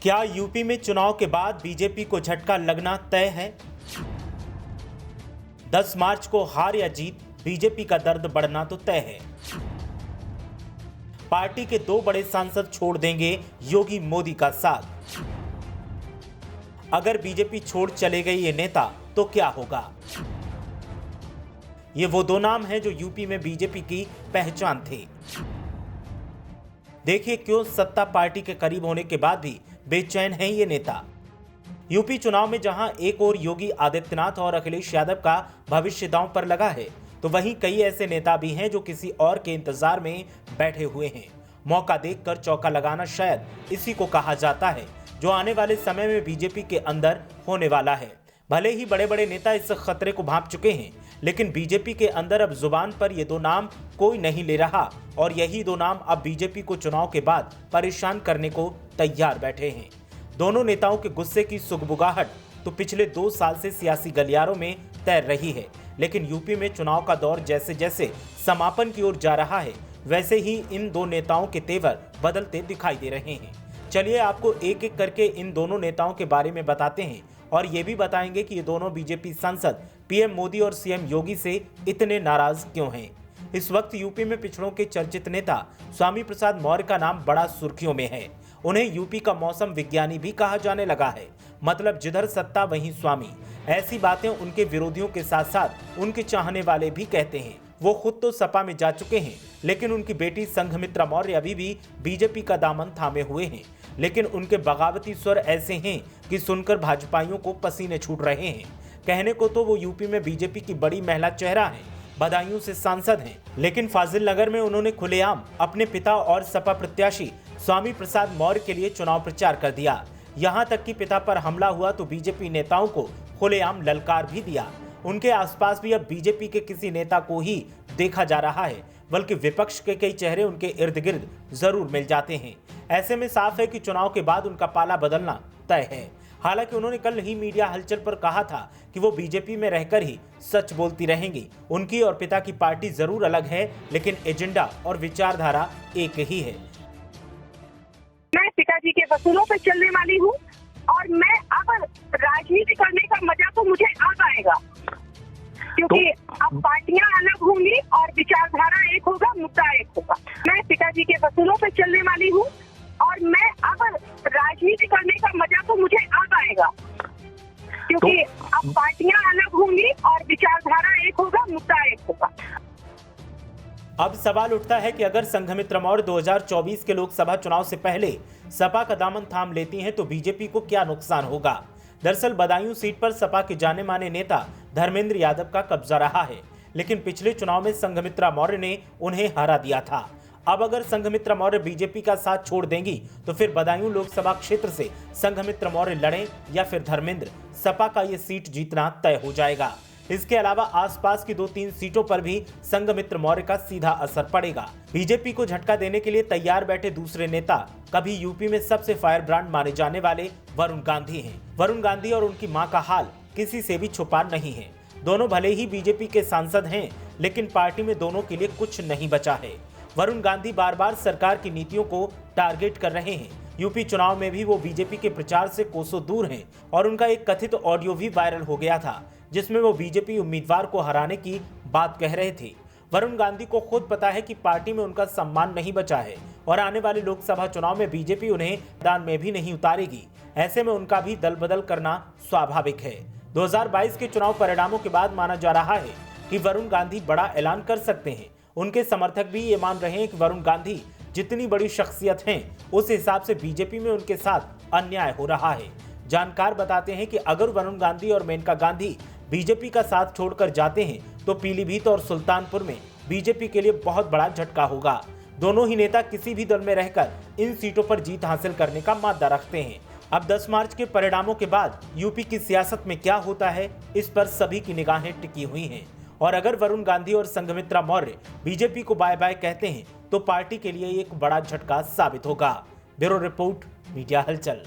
क्या यूपी में चुनाव के बाद बीजेपी को झटका लगना तय है? 10 मार्च को हार या जीत, बीजेपी का दर्द बढ़ना तो तय है। पार्टी के 2 बड़े सांसद छोड़ देंगे योगी मोदी का साथ। अगर बीजेपी छोड़ चले गए ये नेता तो क्या होगा? ये वो 2 नाम हैं जो यूपी में बीजेपी की पहचान थे। देखिए क्यों सत्ता पार्टी के करीब होने के बाद भी बेचैन हैं ये नेता। यूपी चुनाव में जहां एक ओर योगी आदित्यनाथ और अखिलेश यादव का भविष्य दांव पर लगा है, तो वहीं कई ऐसे नेता भी हैं जो किसी और के इंतजार में बैठे हुए हैं। मौका देखकर चौका लगाना शायद इसी को कहा जाता है, जो आने वाले समय में बीजेपी के अंदर होने वाला है। भले ही बड़े बड़े नेता इस खतरे को भांप चुके हैं, लेकिन बीजेपी के अंदर अब जुबान पर ये 2 नाम कोई नहीं ले रहा और यही 2 नाम अब बीजेपी को चुनाव के बाद परेशान करने को तैयार बैठे हैं। दोनों नेताओं के गुस्से की सुगबुगाहट तो पिछले 2 साल से सियासी गलियारों में तैर रही है, लेकिन यूपी में चुनाव का दौर जैसे जैसे समापन की ओर जा रहा है, वैसे ही इन 2 नेताओं के तेवर बदलते दिखाई दे रहे हैं। चलिए आपको एक एक करके इन दोनों नेताओं के बारे में बताते हैं और ये भी बताएंगे कि ये दोनों बीजेपी सांसद पीएम मोदी और सीएम योगी से इतने नाराज क्यों हैं। इस वक्त यूपी में पिछड़ों के चर्चित नेता स्वामी प्रसाद मौर्य का नाम बड़ा सुर्खियों में है। उन्हें यूपी का मौसम विज्ञानी भी कहा जाने लगा है, मतलब जिधर सत्ता वहीं स्वामी। ऐसी बातें उनके विरोधियों के साथ साथ उनके चाहने वाले भी कहते हैं। वो खुद तो सपा में जा चुके हैं, लेकिन उनकी बेटी संघमित्रा मौर्य अभी भी बीजेपी का दामन थामे हुए हैं। लेकिन उनके बगावती स्वर ऐसे हैं कि सुनकर भाजपाइयों को पसीने छूट रहे हैं। कहने को तो वो यूपी में बीजेपी की बड़ी महिला चेहरा है, बदायूं से सांसद हैं, लेकिन फाजिल नगर में उन्होंने खुलेआम अपने पिता और सपा प्रत्याशी स्वामी प्रसाद मौर्य के लिए चुनाव प्रचार कर दिया। यहाँ तक कि पिता पर हमला हुआ तो बीजेपी नेताओं को खुलेआम ललकार भी दिया। उनके आसपास भी अब बीजेपी के किसी नेता को ही देखा जा रहा है, बल्कि विपक्ष के कई चेहरे उनके इर्द गिर्द जरूर मिल जाते हैं। ऐसे में साफ है कि चुनाव के बाद उनका पाला बदलना तय है। हालांकि उन्होंने कल ही मीडिया हलचल पर कहा था कि वो बीजेपी में रहकर ही सच बोलती रहेंगी। उनकी और पिता की पार्टी जरूर अलग है, लेकिन एजेंडा और विचारधारा एक ही है। मैं पिताजी के वसूलों पर चलने वाली हूँ और मैं अब राजनीति करने का मजा तो मुझे आ पाएगा, क्योंकि अब पार्टियां अलग होंगी और विचारधारा एक होगा, मुद्दा एक होगा। मैं पिताजी के वसूलों पर चलने वाली हूँ और मैं अब राजनीति करने का मजा तो मुझे आ पाएगा, क्योंकि अब पार्टियां अलग होंगी और विचारधारा एक होगा, मुद्दा एक होगा। अब सवाल उठता है कि अगर संघमित्रा मौर्य 2024 के लोकसभा चुनाव से पहले सपा का दामन थाम लेती हैं तो बीजेपी को क्या नुकसान होगा। दरअसल बदायूं सीट पर सपा के जाने माने नेता धर्मेंद्र यादव का कब्जा रहा है, लेकिन पिछले चुनाव में संघमित्रा मौर्य ने उन्हें हरा दिया था। अब अगर संघमित्रा मौर्य बीजेपी का साथ छोड़ देंगी तो फिर बदायूं लोकसभा क्षेत्र से संघमित्रा मौर्य लड़ें या फिर धर्मेंद्र, सपा का ये सीट जीतना तय हो जाएगा। इसके अलावा आसपास की 2-3 सीटों पर भी संघमित्रा मौर्य का सीधा असर पड़ेगा। बीजेपी को झटका देने के लिए तैयार बैठे दूसरे नेता कभी यूपी में सबसे फायर ब्रांड माने जाने वाले वरुण गांधी हैं। वरुण गांधी और उनकी मां का हाल किसी से भी छुपा नहीं है। दोनों भले ही बीजेपी के सांसद हैं, लेकिन पार्टी में दोनों के लिए कुछ नहीं बचा है। वरुण गांधी बार बार सरकार की नीतियों को टारगेट कर रहे हैं। यूपी चुनाव में भी वो बीजेपी के प्रचार से कोसों दूर हैं और उनका एक कथित ऑडियो भी वायरल हो गया था, जिसमें वो बीजेपी उम्मीदवार को हराने की बात कह रहे थे। वरुण गांधी को खुद पता है कि पार्टी में उनका सम्मान नहीं बचा है और आने वाले लोकसभा चुनाव में बीजेपी उन्हें मैदान में भी नहीं उतारेगी। ऐसे में उनका भी दल बदल करना स्वाभाविक है। 2022 के चुनाव परिणामों के बाद माना जा रहा है कि वरुण गांधी बड़ा ऐलान कर सकते हैं। उनके समर्थक भी ये मान रहे हैं कि वरुण गांधी जितनी बड़ी शख्सियत हैं, उस हिसाब से बीजेपी में उनके साथ अन्याय हो रहा है। जानकार बताते हैं कि अगर वरुण गांधी और मेनका गांधी बीजेपी का साथ छोड़कर जाते हैं तो पीलीभीत और सुल्तानपुर में बीजेपी के लिए बहुत बड़ा झटका होगा। दोनों ही नेता किसी भी दल में रहकर इन सीटों पर जीत हासिल करने का मादा रखते हैं। अब 10 मार्च के परिणामों के बाद यूपी की सियासत में क्या होता है, इस पर सभी की निगाहें टिकी हुई हैं। और अगर वरुण गांधी और संघमित्रा मौर्य बीजेपी को बाय बाय कहते हैं तो पार्टी के लिए एक बड़ा झटका साबित होगा। ब्यूरो रिपोर्ट, मीडिया हलचल।